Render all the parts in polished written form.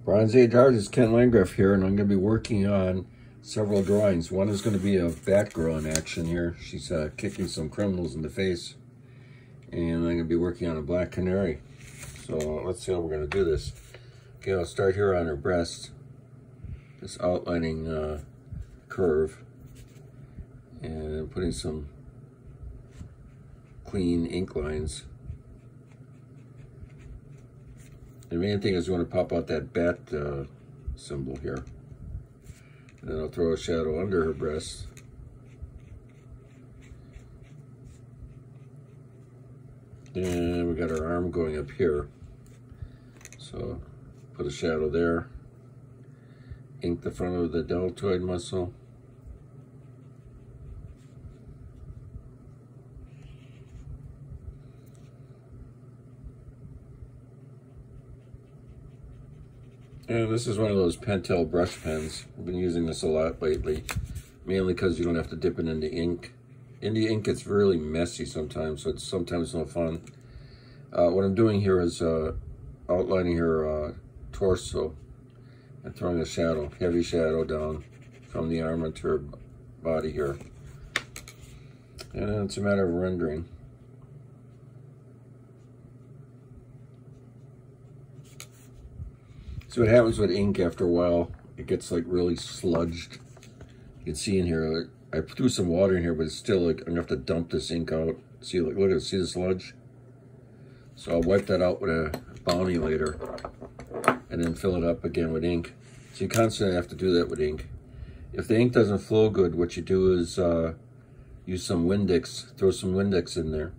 Bronze Age artist Ken Landgraf here, and I'm going to be working on several drawings. One is going to be a Batgirl in action here. She's kicking some criminals in the face. And I'm going to be working on a black canary. So let's see how we're going to do this. Okay, I'll start here on her breast. Just outlining curve. And putting some clean ink lines. The main thing is you want to pop out that bat symbol here. And then I'll throw a shadow under her breast. And we got our arm going up here. So put a shadow there. Ink the front of the deltoid muscle. And this is one of those Pentel brush pens. I've been using this a lot lately, mainly because you don't have to dip it into ink. In the ink, it's really messy sometimes, so it's sometimes no fun. What I'm doing here is outlining her torso and throwing a shadow, heavy shadow down from the arm into her body here. And then it's a matter of rendering. So what happens with ink after a while, it gets like really sludged. You can see in here, I threw some water in here, but it's still like, I'm gonna have to dump this ink out. See, like, look at it, see the sludge? So I'll wipe that out with a Bounty later and then fill it up again with ink. So you constantly have to do that with ink. If the ink doesn't flow good, what you do is use some Windex, throw some Windex in there.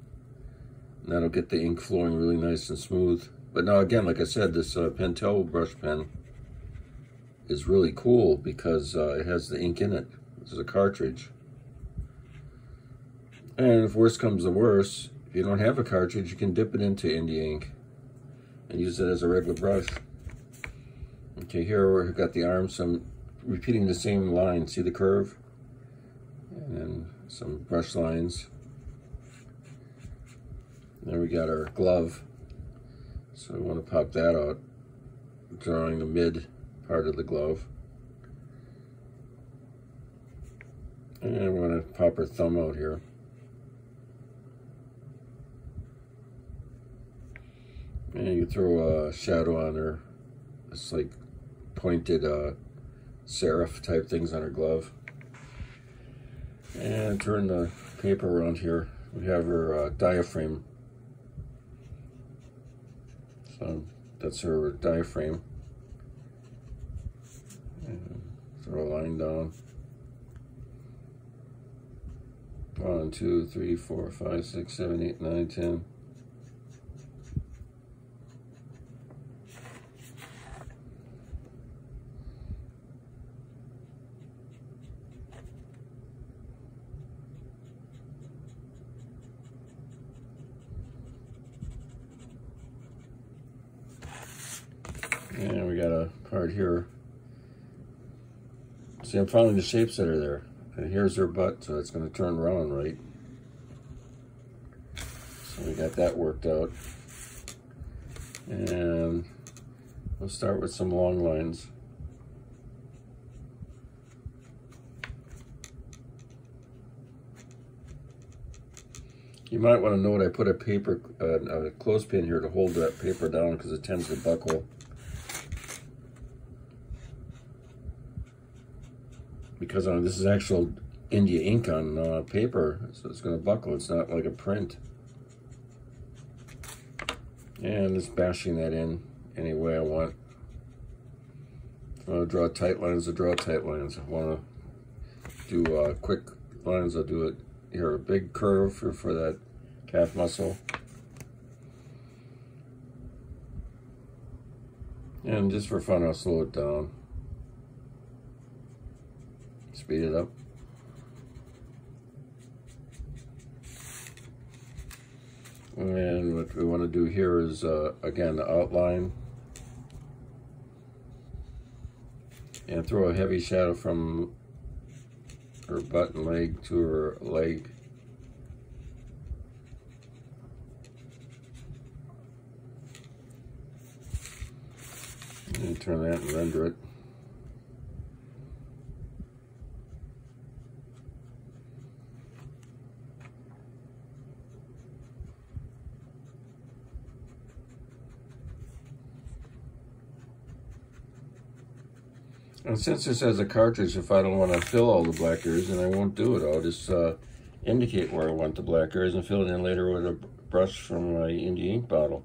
And that'll get the ink flowing really nice and smooth. But now again, like I said, this Pentel brush pen is really cool because it has the ink in it. This is a cartridge. And if worse comes to worse, if you don't have a cartridge, you can dip it into India ink and use it as a regular brush. Okay, here we've got the arm, so I'm repeating the same line. See the curve? And then some brush lines. There we got our glove. So we want to pop that out, drawing the mid part of the glove. And we're going to pop her thumb out here. And you throw a shadow on her. It's like pointed serif type things on her glove. And turn the paper around here. We have her diaphragm. So that's her diaphragm. And throw a line down. 1, 2, 3, 4, 5, 6, 7, 8, 9, 10. And we got a part here. See, I'm following the shapes that are there. And here's her butt, so it's going to turn round, right? So we got that worked out. And we'll start with some long lines. You might want to note I put a paper, a clothespin here to hold that paper down because it tends to buckle. Because this is actual India ink on paper, so it's going to buckle. It's not like a print. And just bashing that in any way I want. If I want to draw tight lines, I'll draw tight lines. If I want to do quick lines, I'll do it here. A big curve for that calf muscle. And just for fun, I'll slow it down. Speed it up. And what we want to do here is, again, the outline. And throw a heavy shadow from her butt and leg to her leg. And turn that and render it. And since this has a cartridge, if I don't want to fill all the black areas, then I won't do it. I'll just indicate where I want the black areas and fill it in later with a brush from my India ink bottle.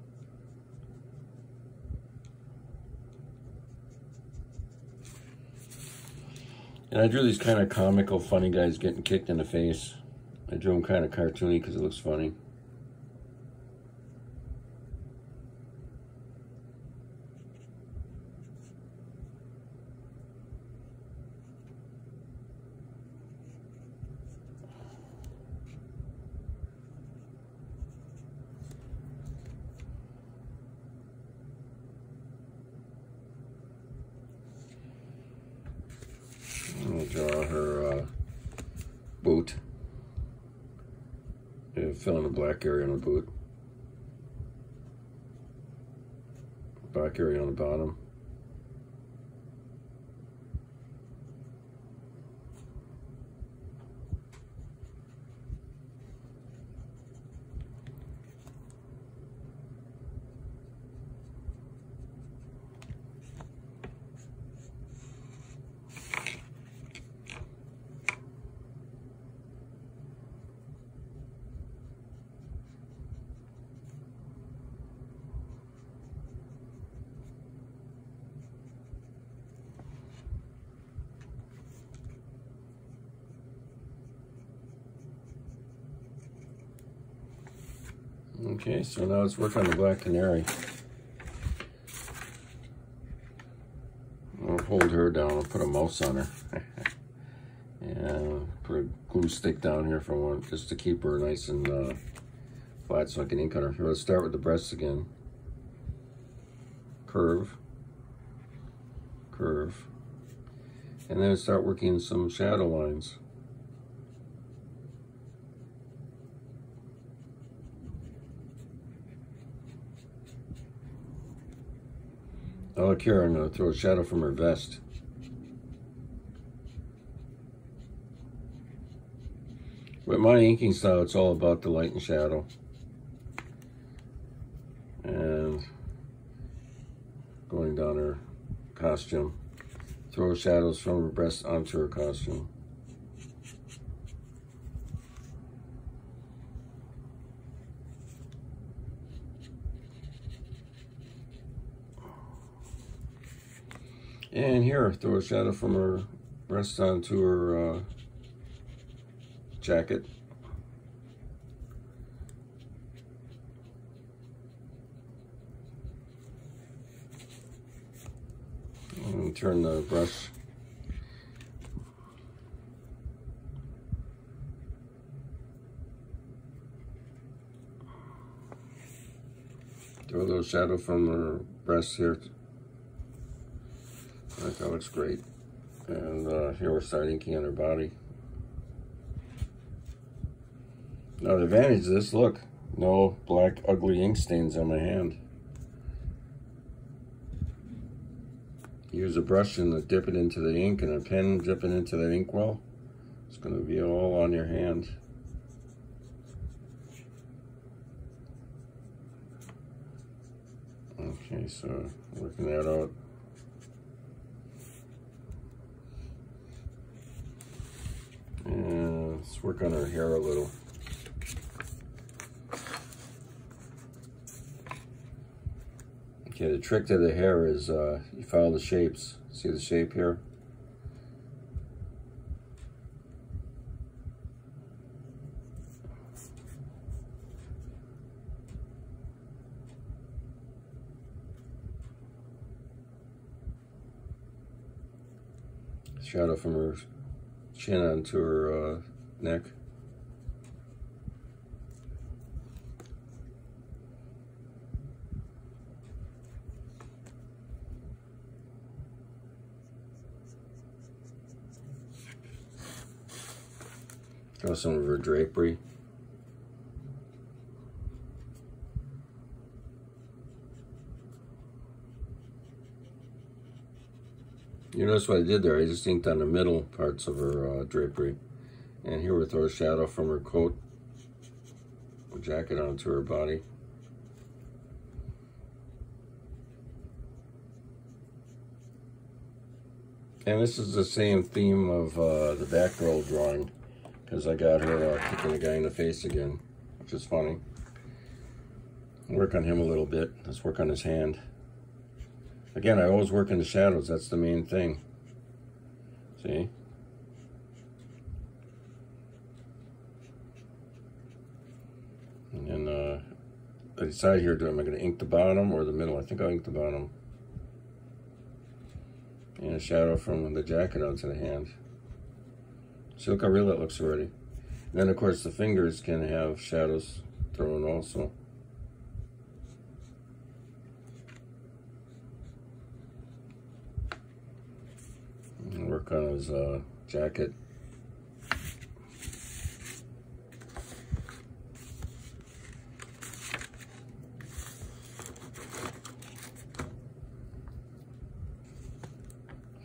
And I drew these kind of comical, funny guys getting kicked in the face. I drew them kind of cartoony because it looks funny. I'll draw her boot. And fill in the black area on the boot. Black area on the bottom. Okay, so now let's work on the black canary. I'll hold her down. I'll put a mouse on her. And put a glue stick down here for one, just to keep her nice and flat so I can ink on her. Let's start with the breasts again. Curve. Curve. And then start working some shadow lines. Oh, look here, I'm going to throw a shadow from her vest. With my inking style, it's all about the light and shadow. And going down her costume. Throw shadows from her breast onto her costume. And here, throw a shadow from her breast onto her jacket. And turn the brush. Throw a little shadow from her breast here. I think that looks great. And here we're starting inking on her body. Now the advantage of this, look, no black ugly ink stains on my hand. Use a brush and dip it into the ink, and a pen dip it into the ink well. It's going to be all on your hand. Okay, so working that out. And let's work on her hair a little. Okay, the trick to the hair is you follow the shapes. See the shape here? Shadow from her chin onto her neck. Draw some of her drapery. You notice what I did there? I just inked on the middle parts of her drapery. And here we throw a shadow from her coat, or jacket onto her body. And this is the same theme of the Batgirl drawing, because I got her kicking the guy in the face again, which is funny. Work on him a little bit. Let's work on his hand. Again, I always work in the shadows. That's the main thing. See? And then I decide here, am I going to ink the bottom or the middle? I think I'll ink the bottom. And a shadow from the jacket onto the hand. See, look how real that looks already. And then, of course, the fingers can have shadows thrown also. And work on his jacket.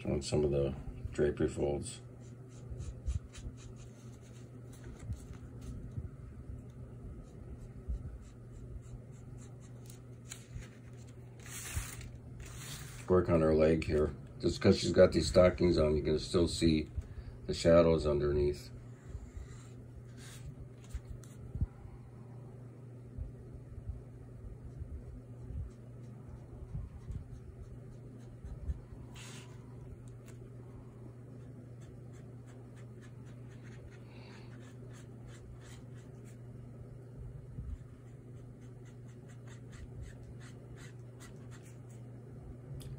On some of the drapery folds. Work on her leg here. Just because she's got these stockings on, you can still see the shadows underneath.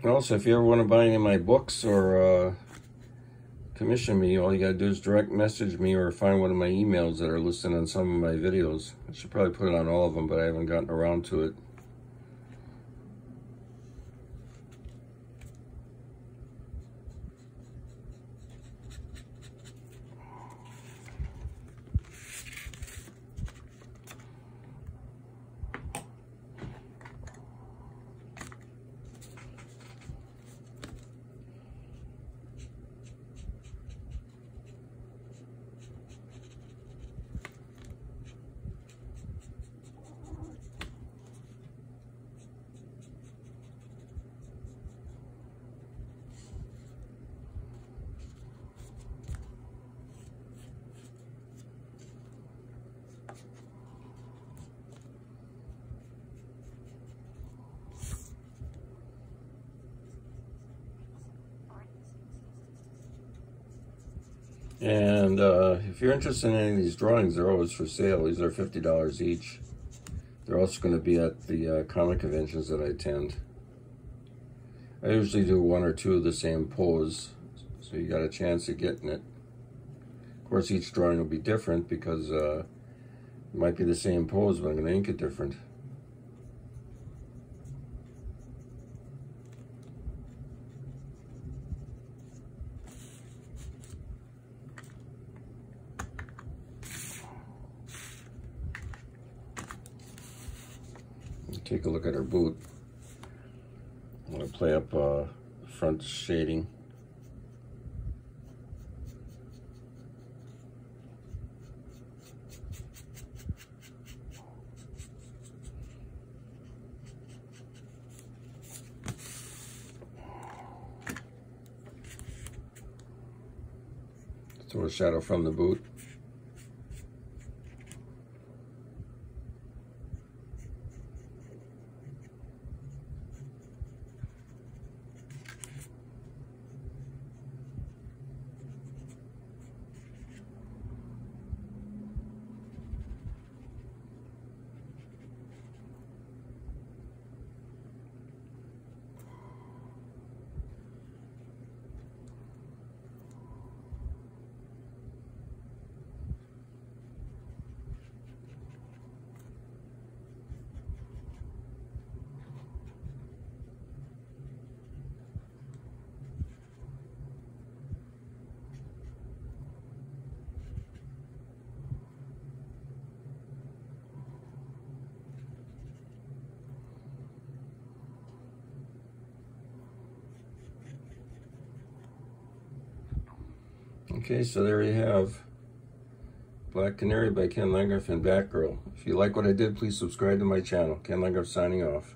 And also, if you ever want to buy any of my books or commission me, all you gotta do is direct message me or find one of my emails that are listed on some of my videos. I should probably put it on all of them, but I haven't gotten around to it. And if you're interested in any of these drawings, they're always for sale. These are $50 each. They're also going to be at the comic conventions that I attend. I usually do one or two of the same pose, so you got a chance at getting it. Of course, each drawing will be different because it might be the same pose, but I'm going to ink it different. Take a look at her boot. I'm going to play up front shading. Throw a shadow from the boot. Okay, so there you have Black Canary by Ken Landgraf and Batgirl. If you like what I did, please subscribe to my channel. Ken Landgraf signing off.